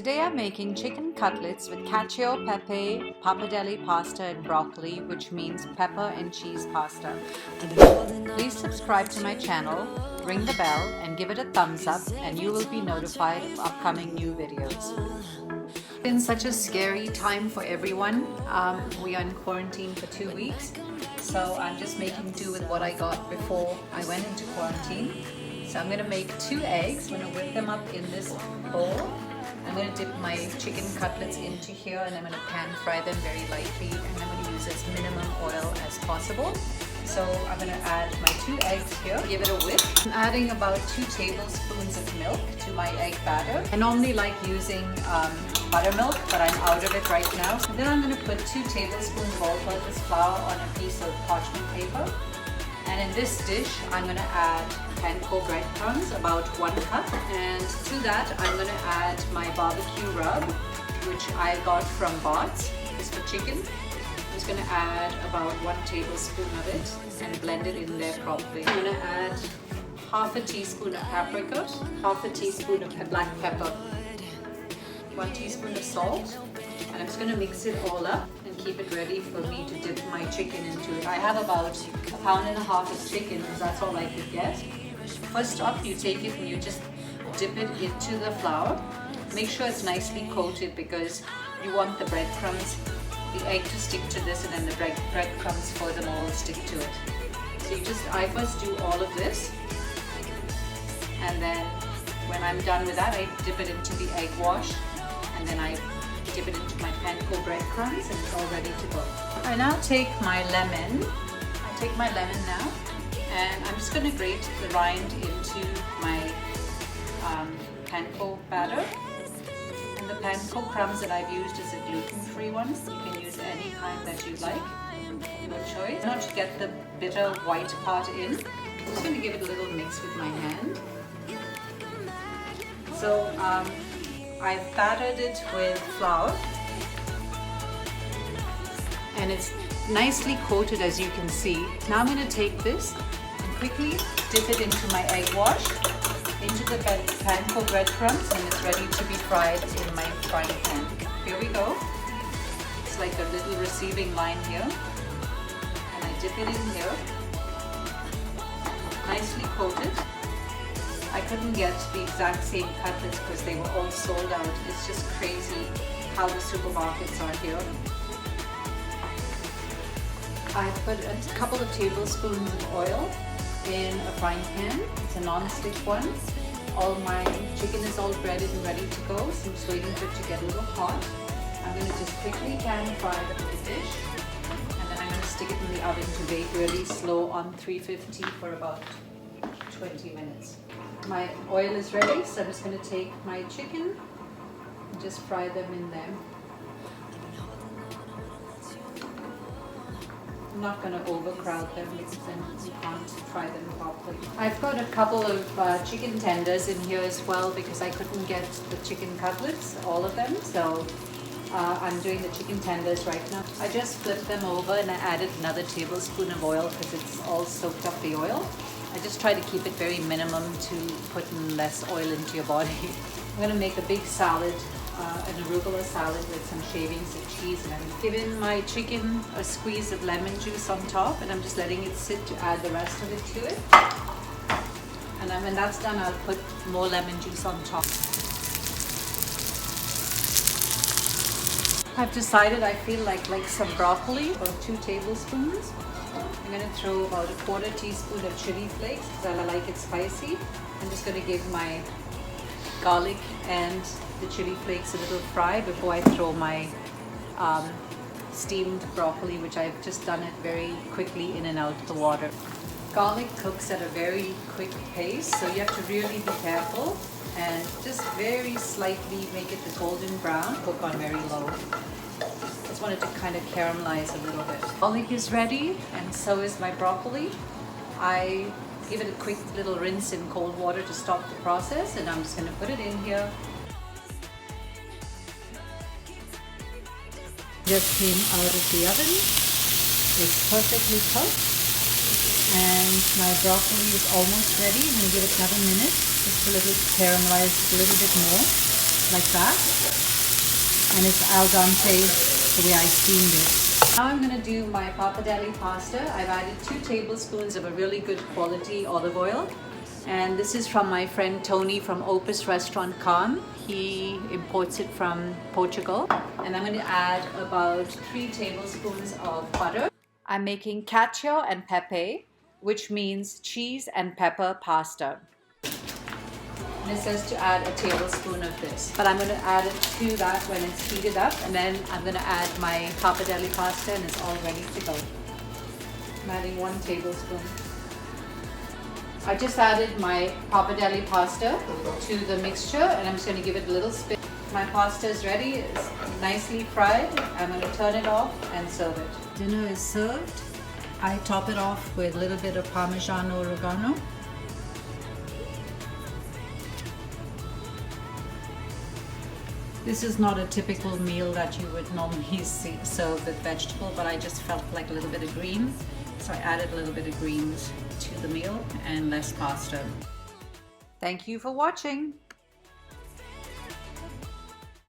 Today I'm making chicken cutlets with cacio e pepe, pappardelle pasta and broccoli, which means pepper and cheese pasta. Please subscribe to my channel, ring the bell and give it a thumbs up and you will be notified of upcoming new videos. It's been such a scary time for everyone. We are in quarantine for 2 weeks, so I'm just making do with what I got before I went into quarantine. So I'm going to make 2 eggs. I'm going to whip them up in this bowl. I'm going to dip my chicken cutlets into here and I'm going to pan fry them very lightly, and I'm going to use as minimum oil as possible. So I'm going to add my 2 eggs here, give it a whip. I'm adding about 2 tablespoons of milk to my egg batter. I normally like using buttermilk, but I'm out of it right now. And then I'm going to put 2 tablespoons of all-purpose flour on a piece of parchment paper. And in this dish, I'm going to add panko breadcrumbs, about 1 cup. And to that, I'm going to add my barbecue rub, which I got from Bart's. It's for chicken. I'm just going to add about 1 tablespoon of it and blend it in there properly. I'm going to add half a teaspoon of paprika, half a teaspoon of black pepper, 1 teaspoon of salt, and I'm just going to mix it all up and keep it ready for me to dip my chicken into it. I have about 1.5 pounds of chicken because that's all I could get. First off, you take it and you just dip it into the flour. Make sure it's nicely coated because you want the breadcrumbs, the egg to stick to this, and then the breadcrumbs furthermore will stick to it. So I first do all of this, and then when I'm done with that, I dip it into the egg wash, and then I dip it into my panko breadcrumbs, and it's all ready to go. I now take my lemon. I take my lemon now, and I'm just going to grate the rind into my panko batter. And the panko crumbs that I've used is a gluten-free one. You can use any kind that you like, your choice. Not to get the bitter white part in. I'm just going to give it a little mix with my hand. So I've battered it with flour, and it's nicely coated, as you can see. Now I'm going to take this and quickly dip it into my egg wash, into the panko breadcrumbs, and it's ready to be fried in my frying pan. Here we go. It's like a little receiving line here, and I dip it in here, nicely coated. I couldn't get the exact same cutlets because they were all sold out. It's just crazy how the supermarkets are here. I put a couple of tablespoons of oil in a frying pan. It's a non-stick one. All my chicken is all breaded and ready to go, so I'm just waiting for it to get a little hot. I'm going to just quickly pan fry the dish, and then I'm going to stick it in the oven to bake really slow on 350 for about 20 minutes. My oil is ready, so I'm just going to take my chicken and just fry them in there. I'm not going to overcrowd them because then you can't fry them properly. I've got a couple of chicken tenders in here as well because I couldn't get the chicken cutlets, all of them, so I'm doing the chicken tenders right now. I just flipped them over and I added another tablespoon of oil because it's all soaked up the oil. I just try to keep it very minimum to put in less oil into your body. I'm going to make a big salad, an arugula salad with some shavings of cheese, and I'm giving my chicken a squeeze of lemon juice on top, and I'm just letting it sit to add the rest of it to it. And then when that's done, I'll put more lemon juice on top. I've decided I feel like some broccoli, about 2 tablespoons. I'm going to throw about a 1/4 teaspoon of chili flakes because I like it spicy. I'm just going to give my garlic and the chili flakes a little fry before I throw my steamed broccoli, which I've just done it very quickly in and out of the water. Garlic cooks at a very quick pace, so you have to really be careful and just very slightly make it the golden brown, cook on very low. Just wanted to kind of caramelize a little bit. Garlic is ready, and so is my broccoli. I give it a quick little rinse in cold water to stop the process, and I'm just going to put it in here. Just came out of the oven. It's perfectly cooked, and my broccoli is almost ready. I'm going to give it another minute just to let it caramelize a little bit more. like that. And it's al dente the way I steamed it. Now I'm going to do my pappardelle pasta. I've added 2 tablespoons of a really good quality olive oil. And this is from my friend Tony from Opus Restaurant Calm. He imports it from Portugal. And I'm going to add about 3 tablespoons of butter. I'm making cacio and pepe, which means cheese and pepper pasta. And it says to add a tablespoon of this. But I'm going to add it to that when it's heated up. And then I'm going to add my pappardelle pasta and it's all ready to go. I'm adding 1 tablespoon. I just added my pappardelle pasta to the mixture and I'm just going to give it a little spin. My pasta is ready, it's nicely fried. I'm going to turn it off and serve it. Dinner is served. I top it off with a little bit of Parmigiano Reggiano. This is not a typical meal that you would normally serve with vegetable, but I just felt like a little bit of green. So I added a little bit of greens to the meal and less pasta. Thank you for watching.